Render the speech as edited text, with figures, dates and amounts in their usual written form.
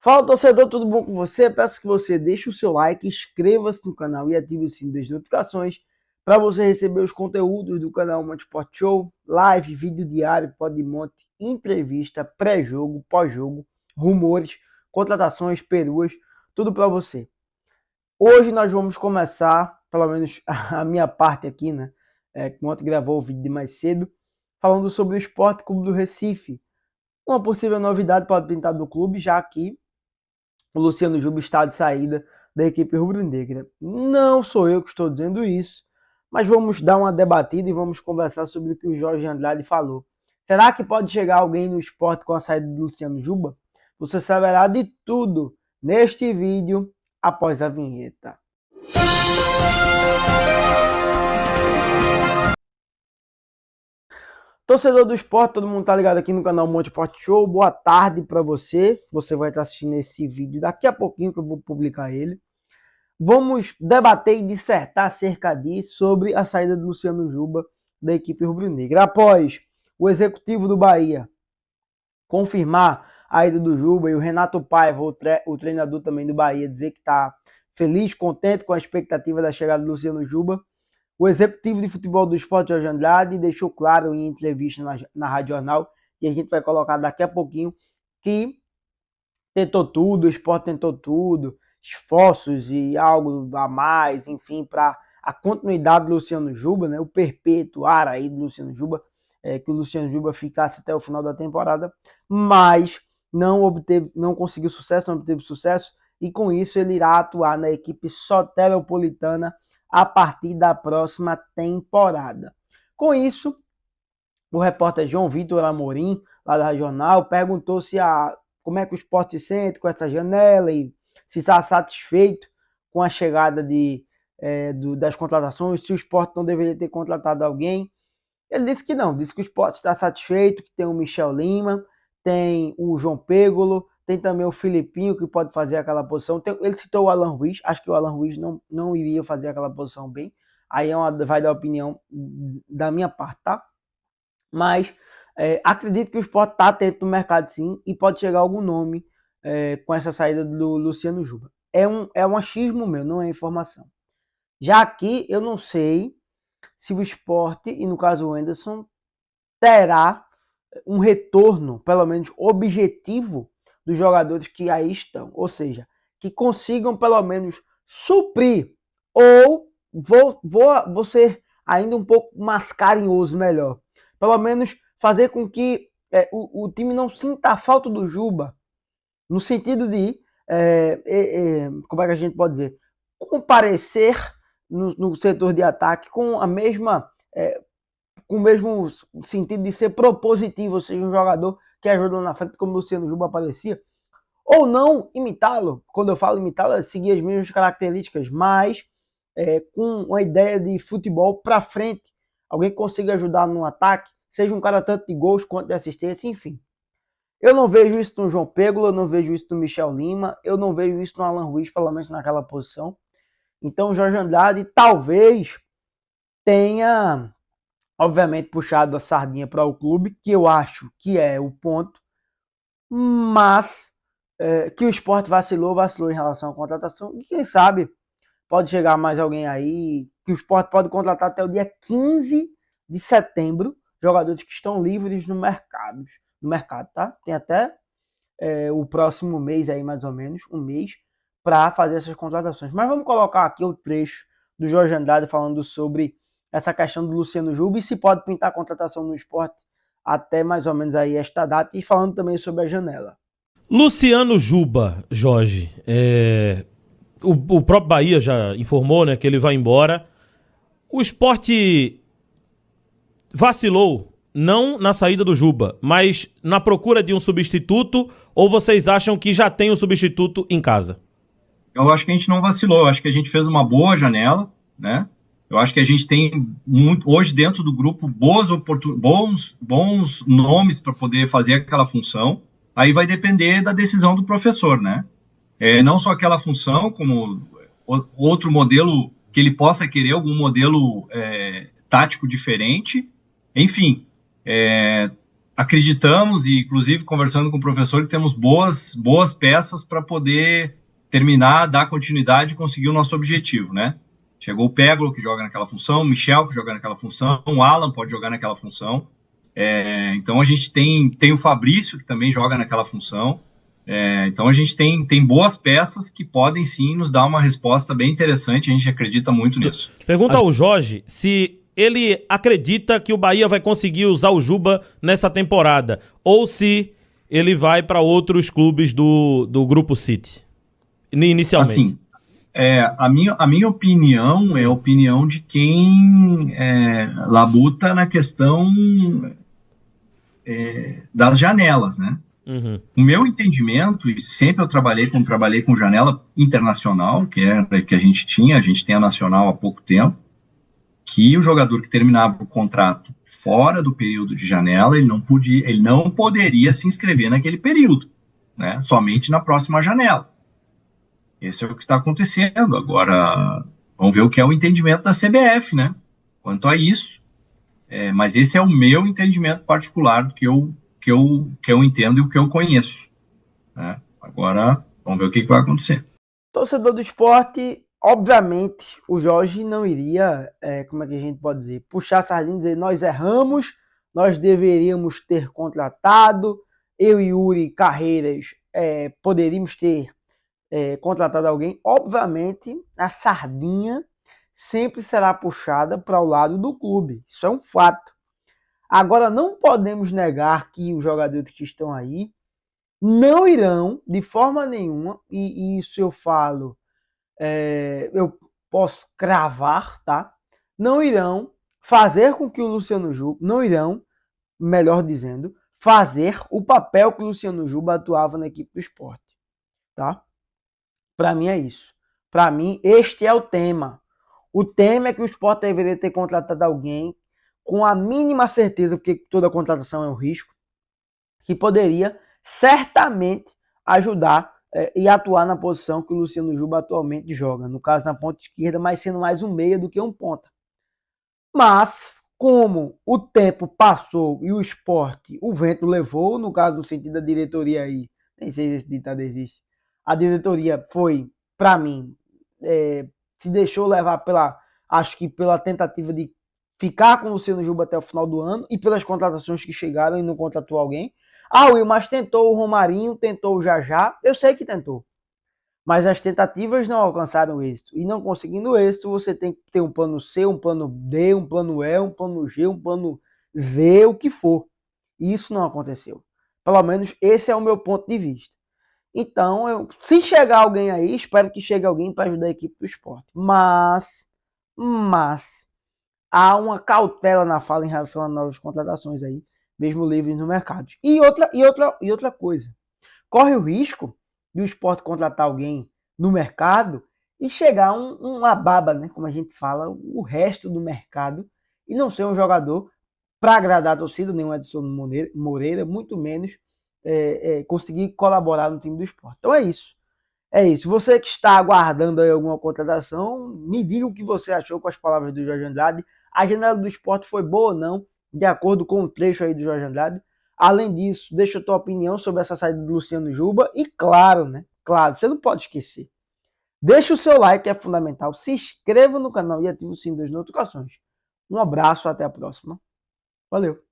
Fala, torcedor, tudo bom com você? Peço que você deixe o seu like, inscreva-se no canal e ative o sino das notificações para você receber os conteúdos do canal Monte Sport Show, live, vídeo diário, podmonte, entrevista, pré-jogo, pós-jogo, rumores, contratações, peruas, tudo para você. Hoje nós vamos começar, pelo menos a minha parte aqui, né? Que ontem gravou o vídeo de mais cedo, falando sobre o Sport Clube do Recife. Uma possível novidade pode pintar do clube, já que o Luciano Juba está de saída da equipe rubro-negra. Não sou eu que estou dizendo isso, mas vamos dar uma debatida e vamos conversar sobre o que o Jorge Andrade falou. Será que pode chegar alguém no esporte com a saída do Luciano Juba? Você saberá de tudo neste vídeo após a vinheta. Torcedor do esporte, todo mundo tá ligado aqui no canal Monte Sport Show. Boa tarde para você. Você vai estar assistindo esse vídeo daqui a pouquinho que eu vou publicar ele. Vamos debater e dissertar acerca disso sobre a saída do Luciano Juba da equipe rubro-negra. Após o executivo do Bahia confirmar a ida do Juba e o Renato Paiva, o treinador também do Bahia, dizer que está feliz, contente com a expectativa da chegada do Luciano Juba, o executivo de futebol do Sport, Jorge Andrade, deixou claro em entrevista na Rádio Jornal, e a gente vai colocar daqui a pouquinho, que tentou tudo, o Sport tentou tudo, esforços e algo a mais, enfim, para a continuidade do Luciano Juba, né, o perpetuar aí do Luciano Juba, que o Luciano Juba ficasse até o final da temporada, mas não conseguiu sucesso, não obteve sucesso, e com isso ele irá atuar na equipe soteropolitana a partir da próxima temporada. Com isso, o repórter João Vitor Amorim, lá da Regional, perguntou como é que o Sport se sente com essa janela e se está satisfeito com a chegada das contratações, se o Sport não deveria ter contratado alguém. Ele disse que não, disse que o Sport está satisfeito, que tem o Michel Lima, tem o João Pégolo, tem também o Filipinho, que pode fazer aquela posição. Ele citou o Alan Ruiz, acho que o Alan Ruiz não iria fazer aquela posição bem. Aí vai dar a opinião da minha parte, tá? Mas acredito que o Sport está atento no mercado sim, e pode chegar algum nome com essa saída do Luciano Juba. É um achismo meu, não é informação. Já aqui eu não sei se o Sport, e no caso o Anderson, terá um retorno, pelo menos objetivo, dos jogadores que aí estão. Ou seja, que consigam pelo menos suprir, ou vou ser ainda um pouco mais carinhoso, melhor. Pelo menos fazer com que o time não sinta a falta do Juba, no sentido de, como é que a gente pode dizer, comparecer no setor de ataque com a mesma... com o mesmo sentido de ser propositivo, ou seja, um jogador que ajudou na frente, como o Luciano Juba aparecia, ou não imitá-lo. Quando eu falo imitá-lo, é seguir as mesmas características, mas com uma ideia de futebol para frente. Alguém que consiga ajudar no ataque, seja um cara tanto de gols quanto de assistência, enfim. Eu não vejo isso no João Pégolo, eu não vejo isso no Michel Lima, eu não vejo isso no Alan Ruiz, pelo menos naquela posição. Então o Jorge Andrade talvez tenha, obviamente, puxado a sardinha para o clube, que eu acho que é o ponto, mas que o Sport vacilou em relação à contratação, e quem sabe pode chegar mais alguém aí, que o Sport pode contratar até o dia 15 de setembro, jogadores que estão livres no mercado, tá? Tem até o próximo mês aí, mais ou menos, um mês, para fazer essas contratações. Mas vamos colocar aqui o trecho do Jorge Andrade falando sobre essa questão do Luciano Juba e se pode pintar a contratação no Sport até mais ou menos aí esta data, e falando também sobre a janela. Luciano Juba, Jorge, o próprio Bahia já informou, né, que ele vai embora. O Sport vacilou, não na saída do Juba, mas na procura de um substituto, ou vocês acham que já tem um substituto em casa? Eu acho que a gente não vacilou, eu acho que a gente fez uma boa janela, né? Eu acho que a gente tem hoje dentro do grupo bons nomes para poder fazer aquela função. Aí vai depender da decisão do professor, né? Não só aquela função, como outro modelo que ele possa querer, algum modelo tático diferente. Enfim, acreditamos, e inclusive conversando com o professor, que temos boas peças para poder terminar, dar continuidade e conseguir o nosso objetivo, né? Chegou o Peglo, que joga naquela função, o Michel, que joga naquela função, o Alan pode jogar naquela função. Então a gente tem o Fabrício, que também joga naquela função. Então a gente tem boas peças que podem sim nos dar uma resposta bem interessante, a gente acredita muito nisso. Pergunta ao Jorge se ele acredita que o Bahia vai conseguir usar o Juba nessa temporada, ou se ele vai para outros clubes do Grupo City, inicialmente. Assim, a minha opinião é a opinião de quem labuta na questão das janelas, né? Uhum. O meu entendimento, e sempre eu trabalhei com janela internacional, que a gente tem a nacional há pouco tempo, que o jogador que terminava o contrato fora do período de janela, ele não poderia se inscrever naquele período, né? Somente na próxima janela. Esse é o que está acontecendo. Agora, vamos ver o que é o entendimento da CBF, né? Quanto a isso. Mas esse é o meu entendimento particular do que eu entendo e o que eu conheço, né? Agora, vamos ver o que vai acontecer. Torcedor do Sport, obviamente, o Jorge não iria, como é que a gente pode dizer, puxar a sardinha e dizer, nós erramos, nós deveríamos ter contratado, eu e Yuri Carreiras poderíamos ter contratado alguém. Obviamente, a sardinha sempre será puxada para o lado do clube, isso é um fato. Agora, não podemos negar que os jogadores que estão aí não irão, de forma nenhuma, e isso eu falo, eu posso cravar, tá? Não irão fazer com que o Luciano Juba, não irão, melhor dizendo, fazer o papel que o Luciano Juba atuava na equipe do Sport, tá? Para mim é isso. Para mim, este é o tema. O tema é que o Sport deveria ter contratado alguém com a mínima certeza, porque toda contratação é um risco, que poderia certamente ajudar e atuar na posição que o Luciano Juba atualmente joga. No caso, na ponta esquerda, mas sendo mais um meia do que um ponta. Mas, como o tempo passou e o Sport, o vento levou, no caso, no sentido da diretoria aí, nem sei se esse ditado existe, a diretoria foi, para mim, se deixou levar acho que pela tentativa de ficar com o Luciano Juba até o final do ano e pelas contratações que chegaram e não contratou alguém. Will, mas tentou o Romarinho, tentou o Jajá, eu sei que tentou. Mas as tentativas não alcançaram êxito. E não conseguindo êxito, você tem que ter um plano C, um plano D, um plano E, um plano G, um plano Z, o que for. E isso não aconteceu. Pelo menos esse é o meu ponto de vista. Então, se chegar alguém aí, espero que chegue alguém para ajudar a equipe do Sport. Mas, há uma cautela na fala em relação a novas contratações aí, mesmo livres no mercado. E outra coisa, corre o risco de o Sport contratar alguém no mercado e chegar uma baba, né, como a gente fala, o resto do mercado, e não ser um jogador para agradar a torcida, nem o Edson Moreira, muito menos conseguir colaborar no time do Sport. Então é isso. Você que está aguardando aí alguma contratação, me diga o que você achou com as palavras do Jorge Andrade. A janela do Sport foi boa ou não, de acordo com o trecho aí do Jorge Andrade. Além disso, deixa a tua opinião sobre essa saída do Luciano Juba. E claro, né? Claro, você não pode esquecer. Deixa o seu like, é fundamental. Se inscreva no canal e ative o sininho das notificações. Um abraço, até a próxima. Valeu!